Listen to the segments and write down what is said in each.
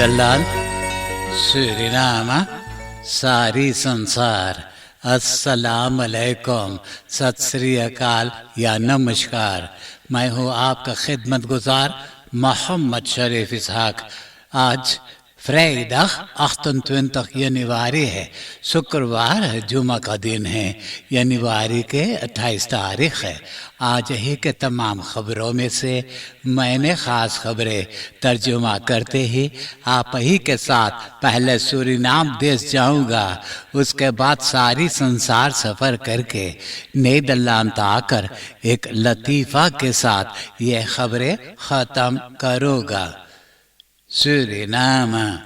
Nederland, Suriname, सारी संसार, अस्सलाम अलैकुम, सत श्री अकाल या नमस्कार। मैं हूँ आपका खिदमत गुजार मोहम्मद शरीफ इसहाक। आज vrijdag 28 januari है, शुक्रवार है, जुमा का दिन है, जनवरी के 28 तारीख है। आज ही के तमाम खबरों में से मैंने ख़ास खबरें तर्जुमा करते ही आप ही के साथ पहले सूरीनाम देश जाऊंगा, उसके बाद सारी संसार सफ़र करके नीदरलैंड आकर एक लतीफ़ा के साथ ये खबरें ख़त्म करूँगा। Suriname.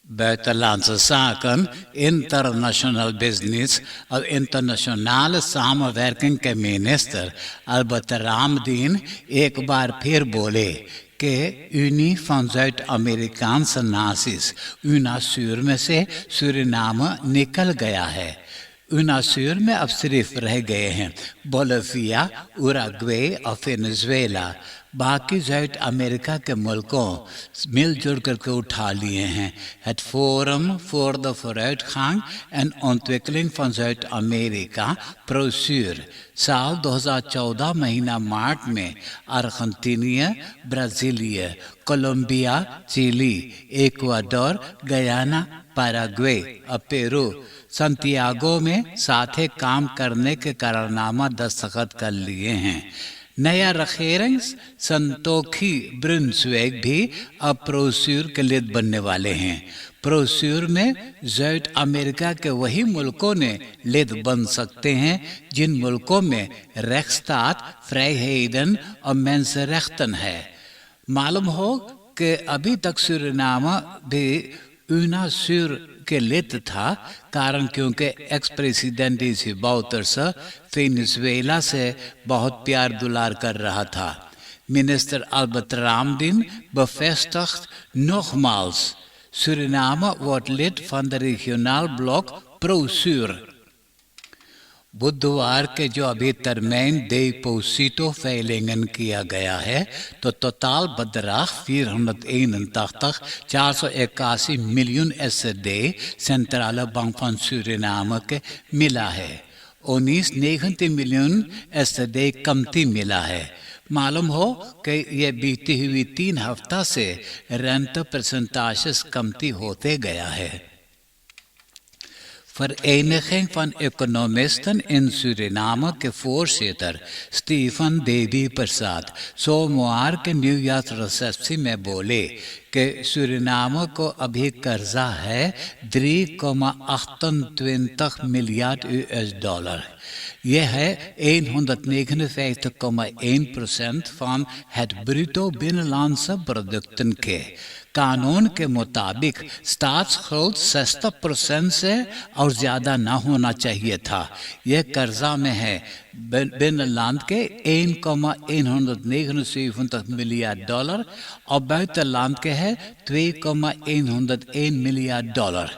Buitenlandse zaken, international business of internationale samenwerking के मिनिस्टर अल्बर्ट रामदीन एक बार फिर बोले कि uni van Zuid-Amerikaanse naties UNASUR में से सूरीनाम निकल गया है। UNASUR में अब सिर्फ रह गए हैं बोलिविया, उरुग्वे और वेनेजुएला। बाकी ज़ाइड अमेरिका के मुल्कों मिलजुल करके उठा लिए हैं। Het Forum voor de Vooruitgang en Ontwikkeling van Zuid-Amerika PROSUR साल 2014 महीना मार्च में Argentina, Brasilia, Colombia, Chile, Ecuador, Guyana, Paraguay और पेरू संतियागो में साथ काम करने के करारनामा दस्तखत कर लिए हैं। नया रखेरंग संतोखी ब्रुन्सविक भी अब प्रोस्यूर के लिए बनने वाले हैं। प्रोस्यूर में ज़ाइड अमेरिका के वही मुल्कों ने लेद बन सकते हैं जिन मुल्कों में रेख्स्तात, फ्राइहेडन और मेंसेरेख्तन है। मालूम हो कि अभी तक सूरीनाम भी UNASUR के लित था, कारण क्योंकि एक्स प्रेसिडेंट इसी बाउतर्स वेनेजुएला से बहुत प्यार दुलार कर रहा था। Minister Albert Ramdin bevestigt nogmaals, Suriname wordt lid van de regionaal blok PROSUR। बुधवार के जो अभी तरमीन deposito veilingen किया गया है तो totaal bedrag 481 miljoen SED Centrale Bank van Suriname के मिला है। 19-19 miljoen SED कमती मिला है। मालूम हो कि ये बीती हुई 3 हफ्ता से रेंट परसेंटेज कमती होते गया है। Vereniging van Economisten in Suriname के voorzitter स्टीफन देवी प्रसाद सोमवार के न्यूयॉर्क रिसेप्शन में बोले कि सूरीनाम को अभी कर्जा है 3,28 miljard US-dollar। यह है 159,1% van het bruto binnenlandse producten के। कानून के मुताबिक स्टाट्सschuld 60% से और ज़्यादा ना होना चाहिए था। यह कर्जा में है बिnnenland के 1,179 miljard dollar और buitenland के है 2,101 miljard dollar।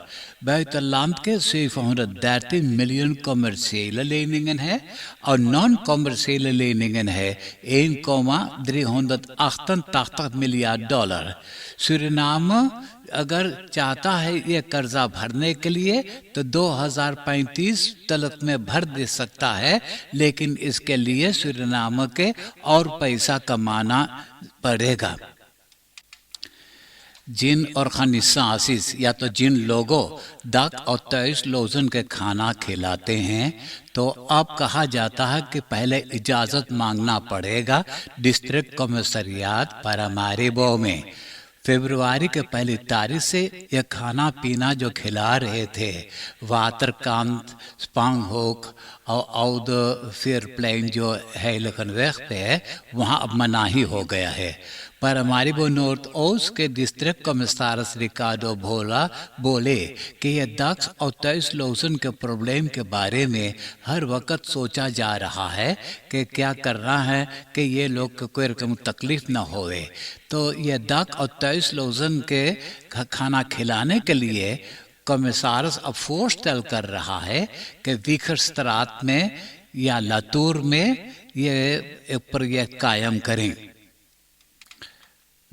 buitenland के 713 miljoen commerciële leningen है और non-commerciële leningen है 1,388 miljard dollar। सूरीनाम अगर चाहता है ये कर्जा भरने के लिए तो 2035 तक में भर दे सकता है, लेकिन इसके लिए सूरीनाम के और पैसा कमाना पड़ेगा। जिन ऑर्गेनाइजेशंस या तो जिन लोगों dak और thuislozen के खाना खिलाते हैं तो अब कहा जाता है कि पहले इजाज़त मांगना पड़ेगा डिस्ट्रिक्ट कमिश्नरियाट पारामारिबो में। फरवरी के पहली तारीख से यह खाना पीना जो खिला रहे थे वाटरकांत, स्पांगहोक और औद फेयर प्लेन जो है लखनवेख पे है, वहाँ अब मनाही हो गया है। पारामारिबो नॉर्थ ओस्ट के डिस्ट्रिक्ट कमिश्नर रिकार्डो भोला बोले कि यह दक्ष और thuislozen के प्रॉब्लम के बारे में हर वक्त सोचा जा रहा है कि क्या करना है कि ये लोग को कोई रकम तकलीफ ना होवे। तो ये दक्ष और thuislozen के खाना खिलाने के लिए कमिश्नर अब फोर्स्टेल कर रहा है कि विखरस्त्रात में या लातूर में ये एक प्रोजेक्ट कायम करें।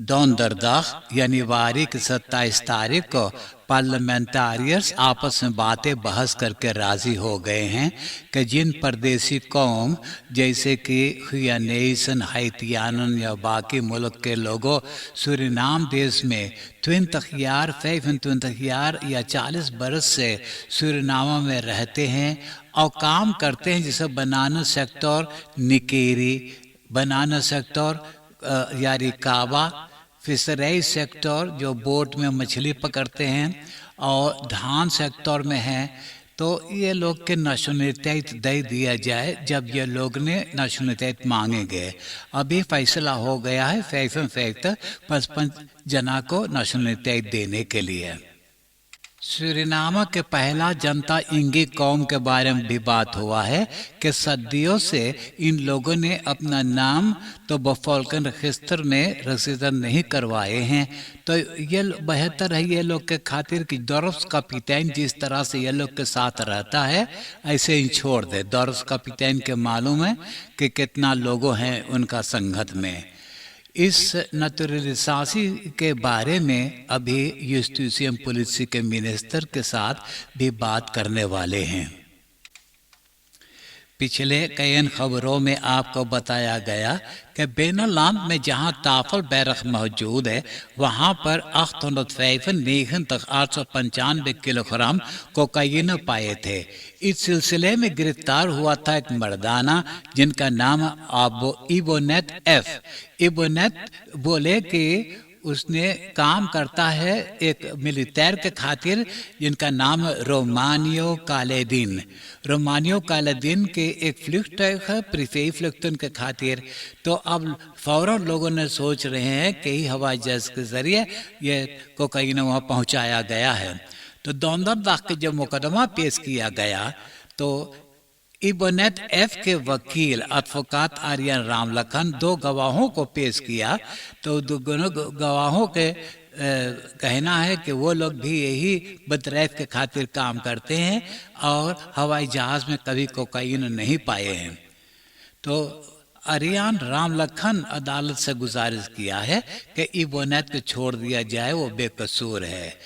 donderdag जनवरी की 27 तारीख को पार्लियामेंटारियर्स आपस में बातें बहस करके राजी हो गए हैं कि जिन परदेसी कौम जैसे कि हुयानेसन, हाइतियानन या बाकी मुल्क के लोगों सूरीनाम देश में 20 jaar, 25 jaar या 40 बरस से सूरीनाम में रहते हैं और काम करते हैं, जैसे बनाना सेक्टर, निकेरी बनाना सेक्टर या रिकावा, फिशरी सेक्टर जो बोट में मछली पकड़ते हैं, और धान सेक्टर में हैं, तो ये लोग के नेशनलिटी दे दिया जाए। जब ये लोग ने नेशनलिटी मांगेंगे, अभी फैसला हो गया है 55 जना को नेशनलिटी देने के लिए। सूरीनाम के पहला जनता इंगी कौम के बारे में भी बात हुआ है कि सदियों से इन लोगों ने अपना नाम तो बफॉल्कन रजिस्टर में रजिस्टर नहीं करवाए हैं, तो ये बेहतर है ये लोग के खातिर कि दौरस कपितान जिस तरह से ये लोग के साथ रहता है ऐसे ही छोड़ दे। दौरस कपितान के मालूम है कि कितना लोगों हैं उनका संगत में। इस नेचुरलिजाशन के बारे में अभी यूस्टिशियम पॉलिसी के मिनिस्टर के साथ भी बात करने वाले हैं। पिछले कई खबरों में आपको बताया गया कि बेनलांड में जहां ताफल बैरक मौजूद है वहां पर 895 किलोग्राम कोकाइन पाए थे। इस सिलसिले में गिरफ्तार हुआ था एक मर्दाना जिनका नाम इबोनेट एफ। इबोनेट बोले कि उसने काम करता है एक मिलिटेर के खातिर जिनका नाम रोमानियो कालेदीन। रोमानियो कालेदीन के एक फ्लिक्ट है प्रीफे फ्लिक्टन के खातिर। तो अब फौरन लोगों ने सोच रहे हैं कि हवाई जहाज के जरिए ये कोकाइन वहाँ पहुँचाया गया है। तो दोंदरदाग के जब मुकदमा पेश किया गया तो इबोनेट एफ के वकील एडवोकेट आर्यन रामलखन 2 गवाहों को पेश किया। तो दोनों गवाहों के कहना है कि वो लोग भी यही बदरैफ के खातिर काम करते हैं और हवाई जहाज में कभी कोकाइन नहीं पाए हैं। तो आर्यन रामलखन अदालत से गुजारिश किया है कि इबोनेट को छोड़ दिया जाए, वो बेकसूर है।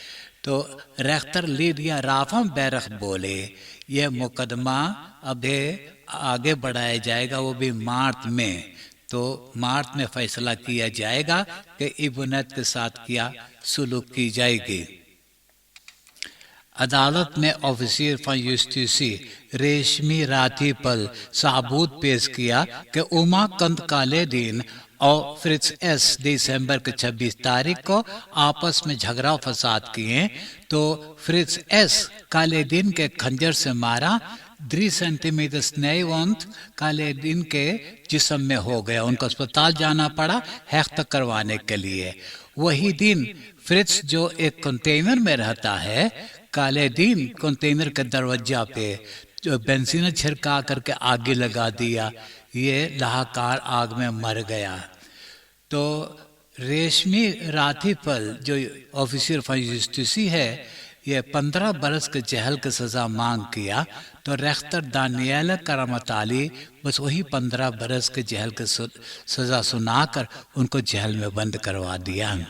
तो रेख्तर लीडिया राफम बैरख बोले यह मुकदमा अभी आगे बढ़ाया जाएगा, वो भी मार्च में। तो मार्च में फैसला किया जाएगा कि इबोनेट के साथ क्या सुलूक की जाएगी। अदालत में ऑफिसर फॉर जस्टिसी रेशमी राठीपल साबूत पेश किया कि उमाकांत कालेदीन और फ्रिट्ज एस दिसंबर के 26 तारीख को आपस में झगड़ा फसाद किए। तो फ्रिट्ज एस कालेदीन के खंजर से मारा। 3 सेंटीमीटर स्नेहवंत कालेदीन के जिस्म में हो गया, उनको अस्पताल जाना पड़ा हैक करवाने के लिए। वही दिन फ्रिट्ज जो एक कंटेनर में रहता है, कालेदीन कंटेनर के दरवाजा पे जो बेंजीन छिड़का करके आगे लगा दिया, ये लाहकार आग में मर गया। तो रेशमी राठीपल जो ऑफिसर फॉर जस्टिसी है, ये 15 बरस के जेल की सजा मांग किया। तो रेख्तर दानियल करमताली बस वही 15 बरस के जेल की सजा सुनाकर उनको जेल में बंद करवा दिया।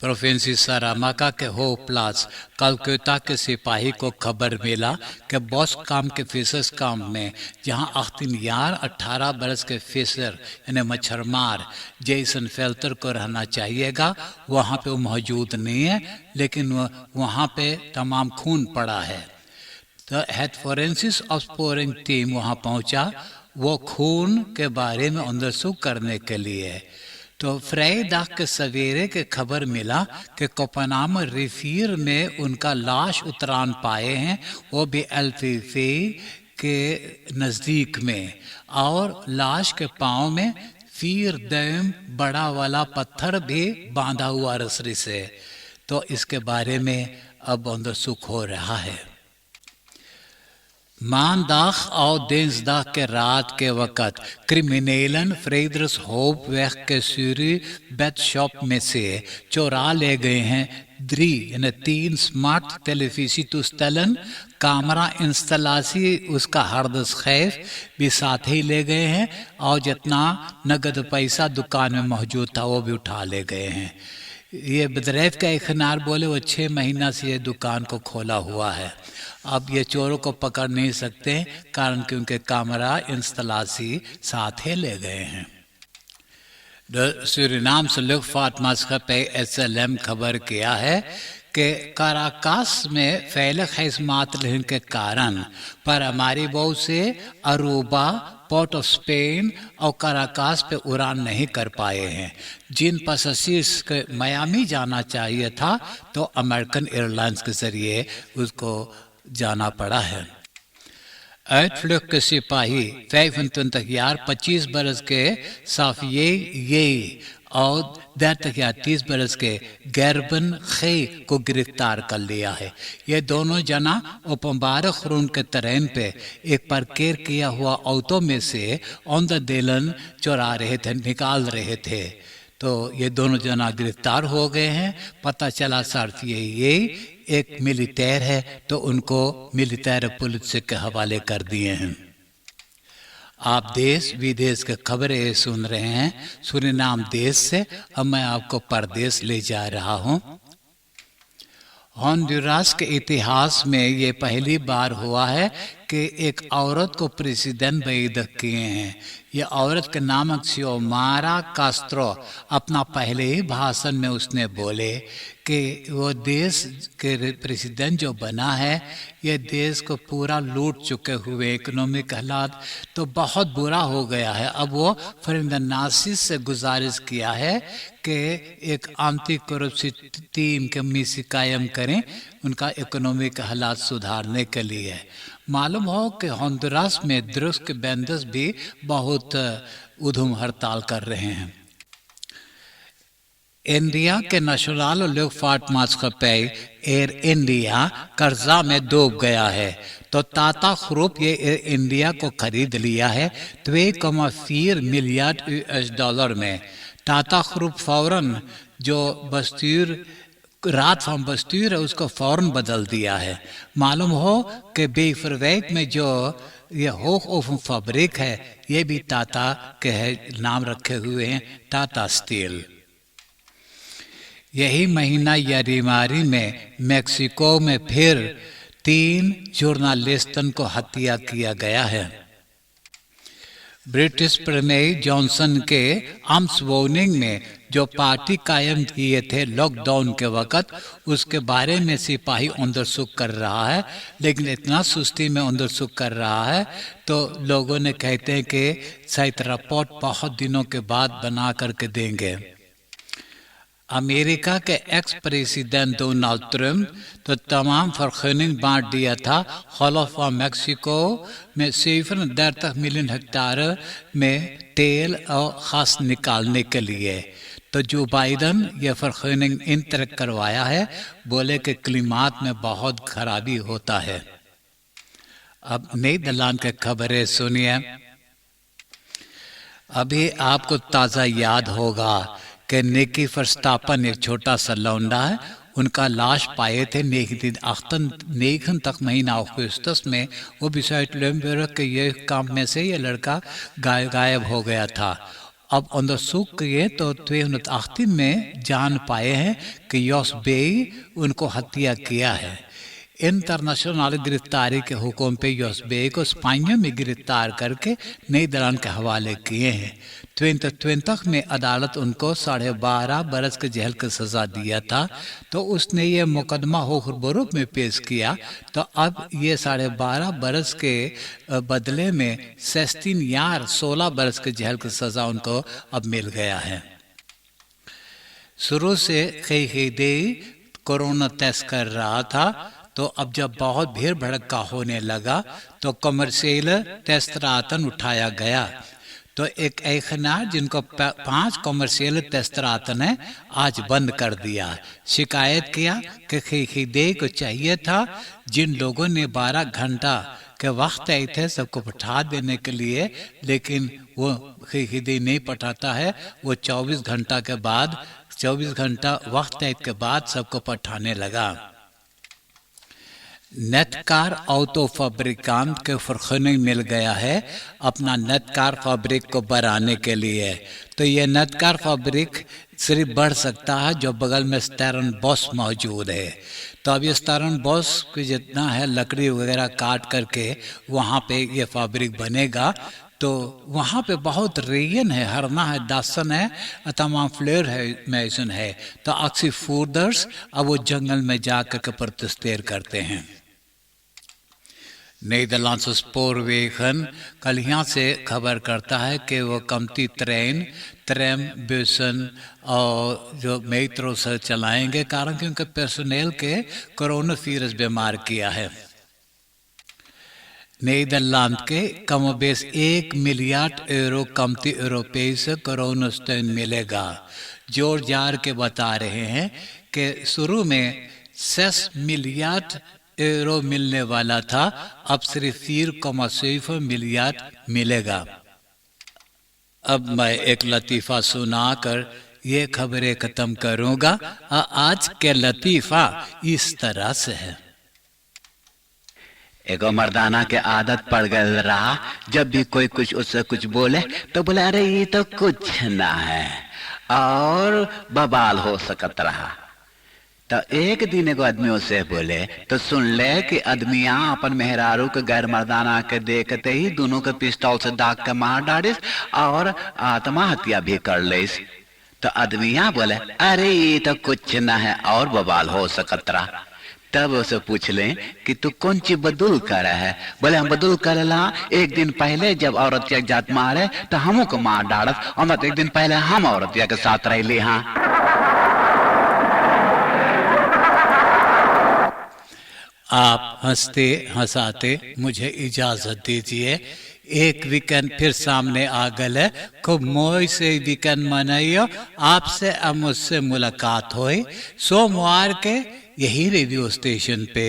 प्रोविंसी सारामाका के हो प्लास कलकत्ता के सिपाही को खबर मिला कि बॉस काम के फिशर्स काम में जहां अख्तिन यार 18 बरस के फिशर यानी मच्छरमार जेसन फेल्टर को रहना चाहिएगा, वहां पे वो मौजूद नहीं है, लेकिन वहां पे तमाम खून पड़ा है। तो हेड फोरेंसिस ऑप्सपोरिंग टीम वहां पहुंचा वो खून के बारे में अंदरसूख करने के लिए। तो फ्राइडे के सवेरे के खबर मिला कि कोपनाम रिफियर में उनका लाश उतरान पाए हैं, वो भी एल्फीफे के नज़दीक में, और लाश के पाँव में फीर दम बड़ा वाला पत्थर भी बांधा हुआ रस्सी से। तो इसके बारे में अब अंदरसूख हो रहा है। मानदाग और दिnsdag के रात के वक़्त क्रिमिनलन फ्रेडरिस होप वेग के सूरी बेट शॉप में से चोरा ले गए हैं यानी 3 स्मार्ट टेलीविज़न toestellen, कैमरा इंस्टॉलासी उसका हार्ड खैफ भी साथ ही ले गए हैं और जितना नगद पैसा दुकान में मौजूद था वो भी उठा ले गए हैं। ये बदरैत का इखनार बोले वो 6 महीना से ये दुकान को खोला हुआ है। अब ये चोरों को पकड़ नहीं सकते कारण कि उनके कैमरा इंस्टॉलासी साथ ही ले गए हैं। सूरीनाम्स luchtvaartmaatschappij SLM खबर किया है कि काराकास में फैले खिस्मात के कारण पर हमारी बहुत से अरूबा, पोर्ट ऑफ स्पेन और काराकास पे उड़ान नहीं कर पाए हैं। जिन पैसेंजर्स के मियामी जाना चाहिए था तो अमेरिकन एयरलाइंस के जरिए उसको जाना पड़ा है। uitvlucht के सिपाही 25 jaar 25 बरस के साफिये और 30 बरस के गैरबन खे को गिरफ्तार कर लिया है। ये दोनों जना ओपम्बार खरून के तरेन पे एक पार्केर किया हुआ ऑटो में से ऑन द देलन चुरा रहे थे, निकाल रहे थे। तो ये दोनों जना गिरफ्तार हो गए हैं। पता चला शर्त ये एक मिलिटेयर है तो उनको मिलिटेयर पुलिस के हवाले कर दिए हैं। आप देश विदेश के खबरें सुन रहे हैं सूरीनाम देश से। अब मैं आपको परदेश ले जा रहा हूँ। होंडुरास के इतिहास में ये पहली बार हुआ है कि एक औरत को प्रेसिडेंट बेइज्जत किए हैं। ये औरत के नाम क्सियोमारा कास्त्रो अपना पहले ही भाषण में उसने बोले कि वो देश के प्रेसिडेंट जो बना है ये देश को पूरा लूट चुके हुए, इकोनॉमिक हालात तो बहुत बुरा हो गया है। अब वो फर्नांडो नासिस से गुजारिश किया है कि एक एंटी करप्शन टीम के मिसी कायम करें उनका इकोनॉमिक हालात सुधारने के लिए। मालूम हो कि होंडुरास में द्रुस के बैंडर्स भी बहुत उधम हड़ताल कर रहे हैं। इंडिया के नेशनल luchtvaartmaatschappij एयर इंडिया कर्जा में डूब गया है तो टाटा ग्रुप ये एयर इंडिया को खरीद लिया है 2,4 मिलियन US डॉलर में। टाटा ग्रुप फौरन जो बस्तूर रात फॉर्म बस्तूर है उसको फौरन बदल दिया है। मालूम हो कि बेफरवैक में जो ये होक ओफन फैब्रिक है ये भी टाटा के है, नाम रखे हुए हैं टाटा स्टील। यही महीना जनवरी में मेक्सिको में फिर 3 जर्नलिस्टों को हत्या किया गया है। ब्रिटिश प्रमेय जॉनसन के आर्म्स वार्निंग में जो पार्टी कायम किए थे लॉकडाउन के वक़्त उसके बारे में सिपाही अंदरसुख कर रहा है, लेकिन इतना सुस्ती में अंदरसुख कर रहा है तो लोगों ने कहते हैं कि शायद रिपोर्ट बहुत दिनों के बाद बना करके देंगे। अमेरिका के एक्स प्रेसिडेंट डोनाल्ड ट्रम्प तो तमाम फरखनिंग बांट दिया था। खौफ मैक्सिको में 37 मिलियन हेक्टेयर में तेल और खास निकालने के लिए। तो जो बाइडन ये फरखनिंग इन तरह करवाया है, बोले कि क्लिमात में बहुत खराबी होता है। अब नीदरलैंड के खबरें सुनिए। अभी आपको ताज़ा याद होगा कि निकी वर्स्टापन एक छोटा सा लौंडा है, उनका लाश पाए थे 9 तक महीना अगस्त में। वो बिसाइड के ये काम में से ये लड़का गायब हो गया था। अब अंदरसुख किए तो 2018 में जान पाए हैं कि योस बे उनको हत्या किया है। इंटरनेशनल गिरफ्तारी के हुक्म पे योस बे को स्पेन में गिरफ्तार करके नीदरलैंड के हवाले किए हैं। 2020 में अदालत उनको 12.5 बरस के जेल की सजा दिया था तो उसने ये मुकदमा होखरबरुक में पेश किया। तो अब ये 12.5 बरस के बदले में 16 बरस के जेल की सजा उनको अब मिल गया है। शुरू से खीदे कोरोना टेस्ट कर रहा था तो अब जब बहुत भीड़ भड़का होने लगा तो कमर्शियल टेस्ट रातन उठाया गया। तो एक ऐखनार जिनको 5 कमर्शियल टेस्टरात ने आज बंद कर दिया। शिकायत किया कि खीदे को चाहिए था जिन लोगों ने 12 घंटा के वक्त आए थे सबको पठा देने के लिए, लेकिन वो खीदे नहीं पठाता है। वो 24 घंटा के बाद 24 घंटा वक्त है के बाद सबको पठाने लगा. नेटकार ऑटो फैब्रिकांट के फरखने मिल गया है अपना नेटकार फैब्रिक को बढ़ाने के लिए. तो ये नेटकार फैब्रिक सिर्फ बढ़ सकता है जो बगल में स्टेरन बॉस मौजूद है. तो अब ये स्टेरन बॉस की जितना है लकड़ी वगैरह काट करके वहाँ पे ये फैब्रिक बनेगा. तो वहाँ पे बहुत रेयन है, हरना है, दासन है, तमाम फ्लेयर है, मैसन है. तो अक्सर फूडर्स अब वो जंगल में जाकर के प्रोटेस्टेर करते हैं. नीदरलैंड्स स्पोरवेगन कल यहाँ से खबर करता है कि वो कमती ट्रेम बेसन और जो मेट्रो से चलाएंगे कारण कि उनके पर्सनल के कोरोना वायरस बीमार किया है. नीदरलैंड के कमोबेश 1 मिलियन यूरो कमती यूरोपीय से कोरोना स्टेन मिलेगा. जोर जार के बता रहे हैं कि शुरू में 6 मिलियन यूरो मिलने वाला था, अब सिर्फ 4,6 मिलियन मिलेगा. अब मैं एक लतीफ़ा सुनाकर ये खबरें ख़त्म करूँगा. आज के लतीफ़ा इस तरह से है. एगो मर्दाना के आदत पड़ गई रहा, जब भी कोई कुछ उससे कुछ बोले तो बोले अरे ये तो कुछ ना है और बवाल हो सकत रहा. तो एक दिन एगो आदमी उससे बोले तो सुन ले कि आदमिया अपन मेहरारू के गैर मर्दाना के देखते ही दोनों के पिस्तौल से दाग के मार डालिस और आत्महत्या भी कर लिस. तो आदमिया बोले अरे ये तो कुछ ना है और बवाल हो सकत रहा. तब उसे पूछ ले कि तू कौन चीज बदुल कर है. बोले हम बदुल करेला एक दिन पहले जब औरत एक जात मारे तो हमू को मार डालत और मत एक दिन पहले हम औरत के साथ रह. हाँ आप हंसते हंसाते मुझे इजाजत दीजिए. एक वीकेंड फिर सामने आ गए. खूब मोई से वीकेंड मनाइयो. आपसे अब मुझसे मुलाकात हुई सोमवार के यही रेडियो स्टेशन पे